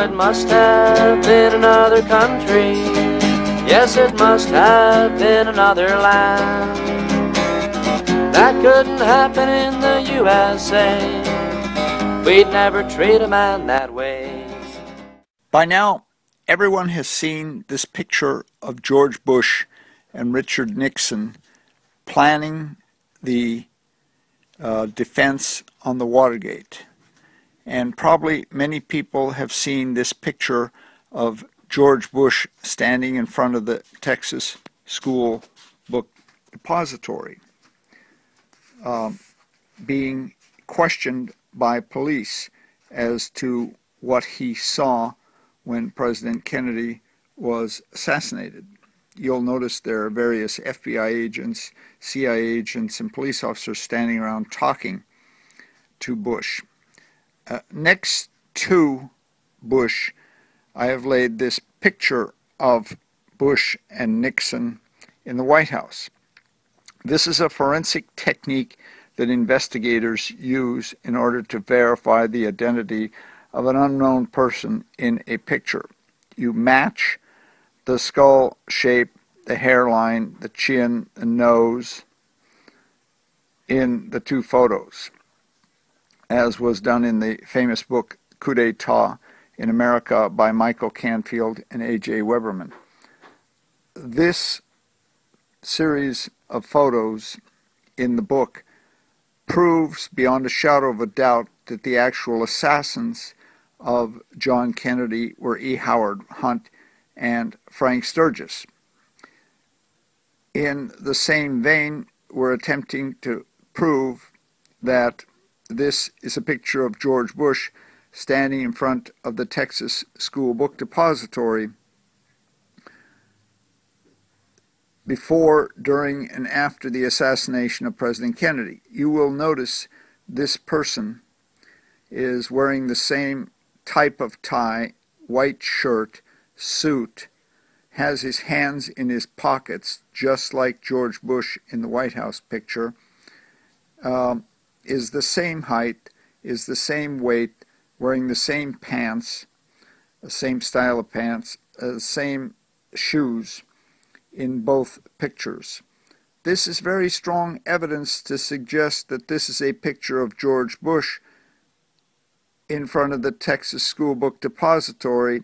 it must have been another country. Yes, it must have been another land. That couldn't happen in the USA. We'd never treat a man that way. By now, everyone has seen this picture of George Bush and Richard Nixon planning the defense on the Watergate. And probably many people have seen this picture of George Bush standing in front of the Texas School Book Depository, being questioned by police as to what he saw when President Kennedy was assassinated. You'll notice there are various FBI agents, CIA agents, and police officers standing around talking to Bush. Next to Bush, I have laid this picture of Bush and Nixon in the White House. This is a forensic technique that investigators use in order to verify the identity of an unknown person in a picture. You match the skull shape, the hairline, the chin, the nose in the two photos, as was done in the famous book Coup d'etat in America by Michael Canfield and A.J. Weberman. This series of photos in the book proves beyond a shadow of a doubt that the actual assassins of John Kennedy were E. Howard Hunt and Frank Sturgis. In the same vein, we're attempting to prove that this is a picture of George Bush standing in front of the Texas School Book Depository before, during, and after the assassination of President Kennedy. You will notice this person is wearing the same type of tie, white shirt, suit, has his hands in his pockets, just like George Bush in the White House picture, is the same height, is the same weight, wearing the same pants, the same style of pants, same shoes in both pictures. This is very strong evidence to suggest that this is a picture of George Bush in front of the Texas School Book Depository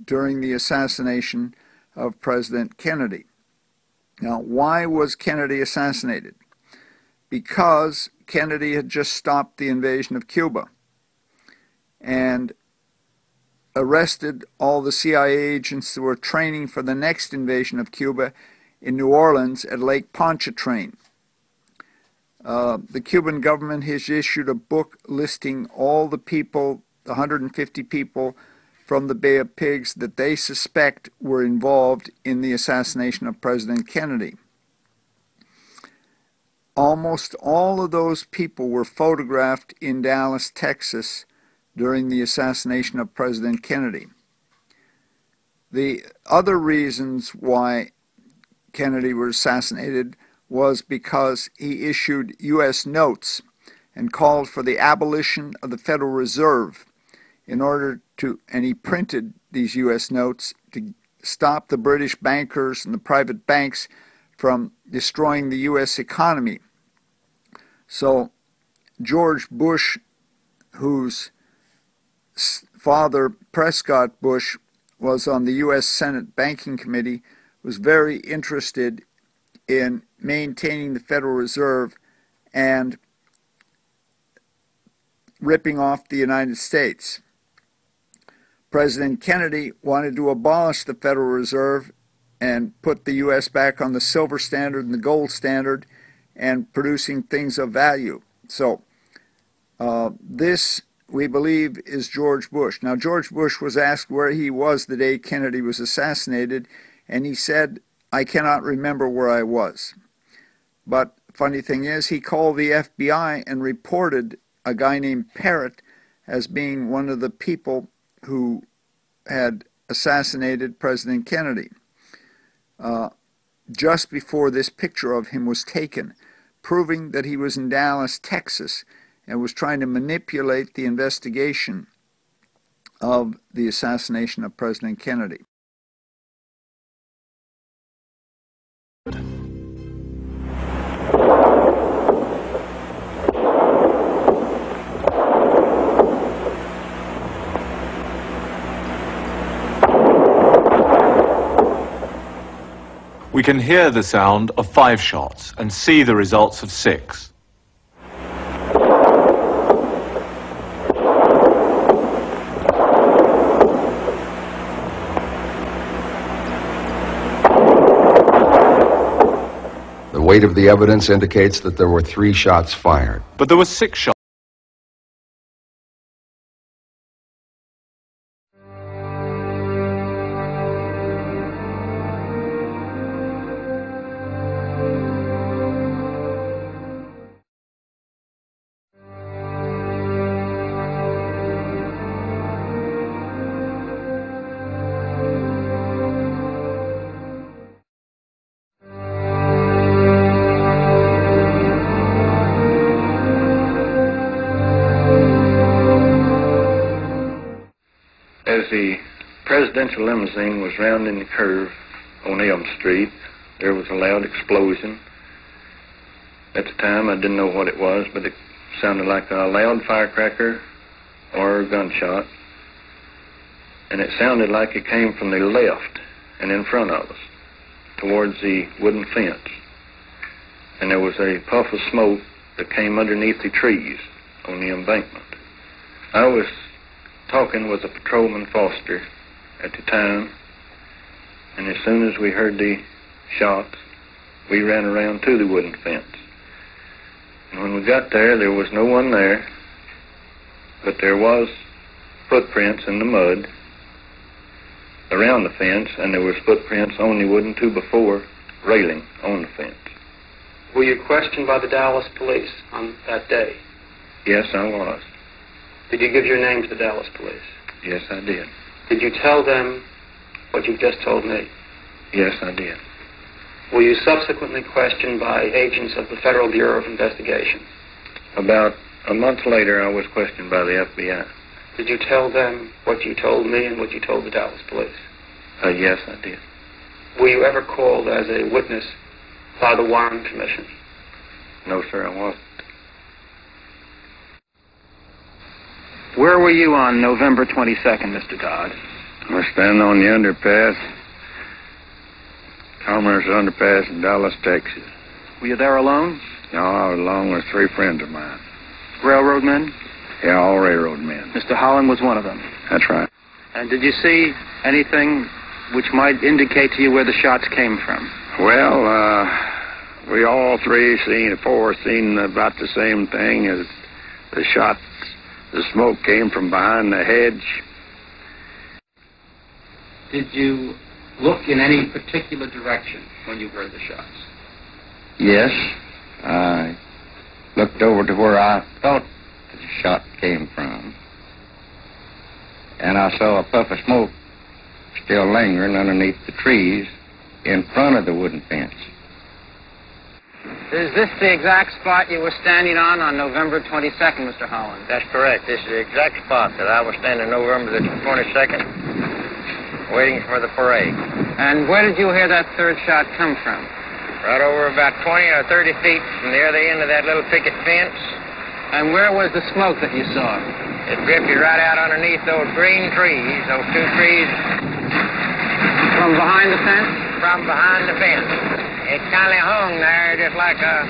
during the assassination of President Kennedy. Now, why was Kennedy assassinated? Because Kennedy had just stopped the invasion of Cuba and arrested all the CIA agents who were training for the next invasion of Cuba in New Orleans at Lake Pontchartrain. The Cuban government has issued a book listing all the people, the 150 people from the Bay of Pigs that they suspect were involved in the assassination of President Kennedy. Almost all of those people were photographed in Dallas, Texas during the assassination of President Kennedy. The other reasons why Kennedy was assassinated was because he issued U.S. notes and called for the abolition of the Federal Reserve in order to, and he printed these U.S. notes to stop the British bankers and the private banks from destroying the U.S. economy. So George Bush, whose father, Prescott Bush, was on the U.S. Senate Banking Committee, was very interested in maintaining the Federal Reserve and ripping off the United States. President Kennedy wanted to abolish the Federal Reserve and put the U.S. back on the silver standard and the gold standard and producing things of value. So this, we believe, is George Bush. Now, George Bush was asked where he was the day Kennedy was assassinated, and he said, "I cannot remember where I was." But funny thing is, he called the FBI and reported a guy named Parrott as being one of the people who had assassinated President Kennedy. Just before this picture of him was taken, proving that he was in Dallas, Texas, and was trying to manipulate the investigation of the assassination of President Kennedy. We can hear the sound of 5 shots and see the results of 6. The weight of the evidence indicates that there were 3 shots fired. But there were 6 shots. As the presidential limousine was rounding the curve on Elm Street, there was a loud explosion. At the time, I didn't know what it was, but it sounded like a loud firecracker or a gunshot. And it sounded like it came from the left and in front of us, towards the wooden fence. And there was a puff of smoke that came underneath the trees on the embankment. I was talking with a patrolman Foster at the time, and as soon as we heard the shots, we ran around to the wooden fence. And when we got there, there was no one there, but there was footprints in the mud around the fence, and there was footprints on the wooden 2x4 railing on the fence. Were you questioned by the Dallas police on that day? Yes, I was. Did you give your name to the Dallas police? Yes, I did. Did you tell them what you've just told me? Yes, I did. Were you subsequently questioned by agents of the Federal Bureau of Investigation? About a month later, I was questioned by the FBI. Did you tell them what you told me and what you told the Dallas police? Yes, I did. Were you ever called as a witness by the Warren Commission? No, sir, I wasn't. Where were you on November 22nd, Mr. Todd? I was standing on the underpass, Commerce Underpass in Dallas, Texas. Were you there alone? No, I was along with 3 friends of mine. Railroad men? Yeah, all railroad men. Mr. Holland was one of them. That's right. And did you see anything which might indicate to you where the shots came from? Well, we all 4 seen about the same thing as the shots. The smoke came from behind the hedge. Did you look in any particular direction when you heard the shots? Yes. I looked over to where I thought the shot came from. And I saw a puff of smoke still lingering underneath the trees in front of the wooden fence. Is this the exact spot you were standing on November 22nd, Mr. Holland? That's correct. This is the exact spot that I was standing November the 22nd, waiting for the parade. And where did you hear that third shot come from? Right over about 20 or 30 feet from the other end of that little picket fence. And where was the smoke that you saw? It drifted right out underneath those green trees, those 2 trees. From behind the fence? From behind the fence. It kind of hung there just like a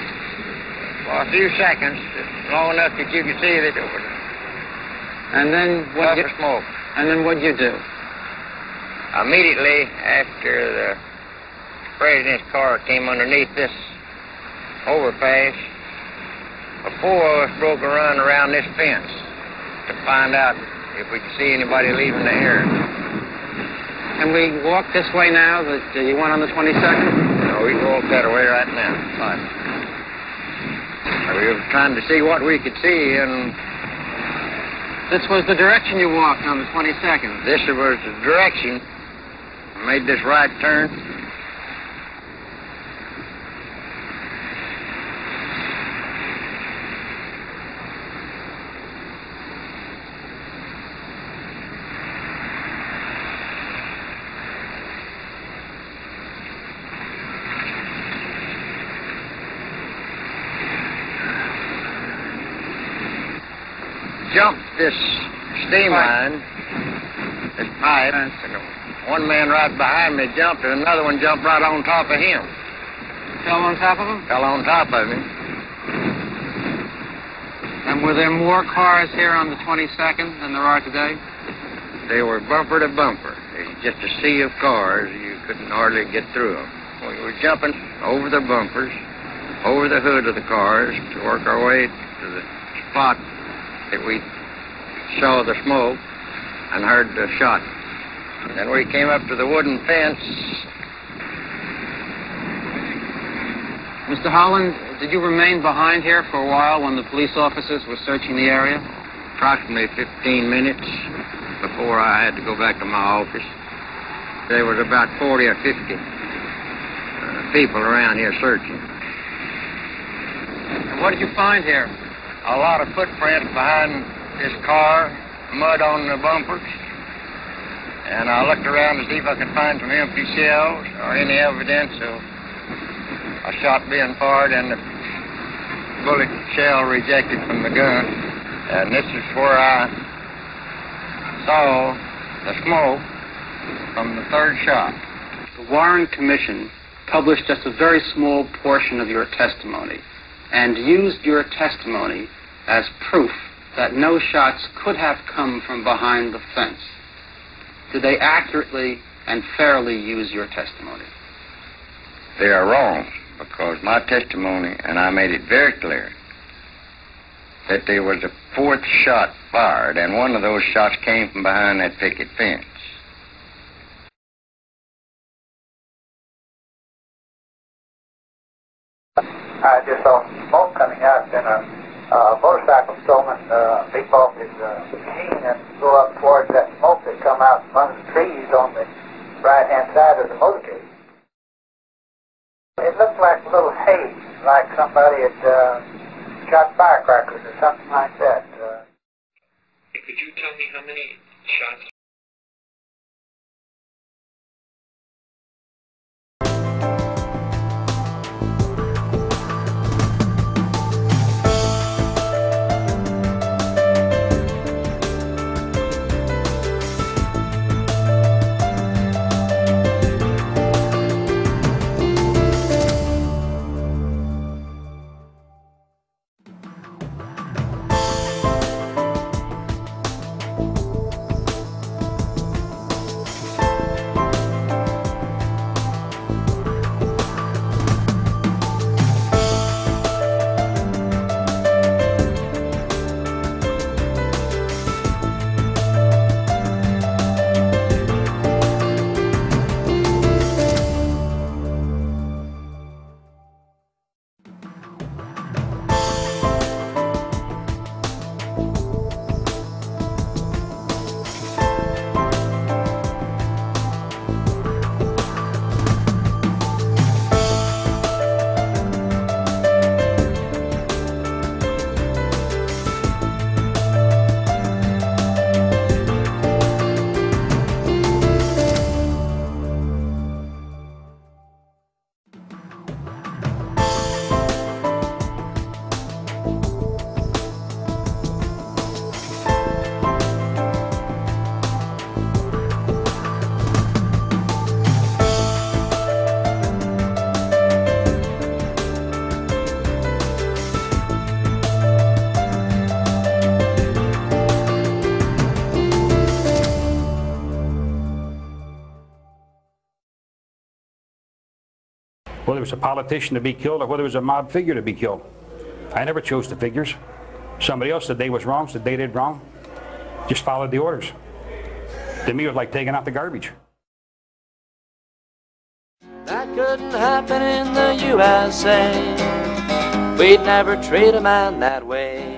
few seconds, long enough that you could see that it was and then what puff of smoke. And then what'd you do? Immediately after the president's car came underneath this overpass, 4 of us broke a run around this fence to find out if we could see anybody leaving the area. And we walk this way now that you went on the 22nd? No, we can walk that way right now. Fine. We were trying to see what we could see, and this was the direction you walked on the 22nd? This was the direction. Made this right turn. jumped this steam line, this pipe, and one man right behind me jumped, and another one jumped right on top of him. Fell on top of him? Fell on top of him. And were there more cars here on the 22nd than there are today? They were bumper to bumper. It was just a sea of cars. You couldn't hardly get through them. We were jumping over the bumpers, over the hood of the cars to work our way to the spot that we saw the smoke and heard the shot. Then we came up to the wooden fence. Mr. Holland, did you remain behind here for a while when the police officers were searching the area? Approximately 15 minutes before I had to go back to my office. There was about 40 or 50 people around here searching. And what did you find here? A lot of footprints behind this car, mud on the bumpers. And I looked around to see if I could find some empty shells or any evidence of a shot being fired and the bullet shell rejected from the gun. And this is where I saw the smoke from the third shot. The Warren Commission published just a very small portion of your testimony and used your testimony as proof that no shots could have come from behind the fence. Did they accurately and fairly use your testimony? They are wrong, because my testimony, and I made it very clear, that there was a fourth shot fired, and one of those shots came from behind that picket fence. I just saw smoke coming out, and a motorcycle stolen leap off his machine and go up towards that smoke that come out from the trees on the right-hand side of the motorcade. It looked like a little haze, like somebody had shot firecrackers or something like that. Could you tell me how many shots? Whether it was a politician to be killed or whether it was a mob figure to be killed. I never chose the figures. Somebody else said they was wrong, said they did wrong. Just followed the orders. To me, it was like taking out the garbage. That couldn't happen in the USA. We'd never treat a man that way.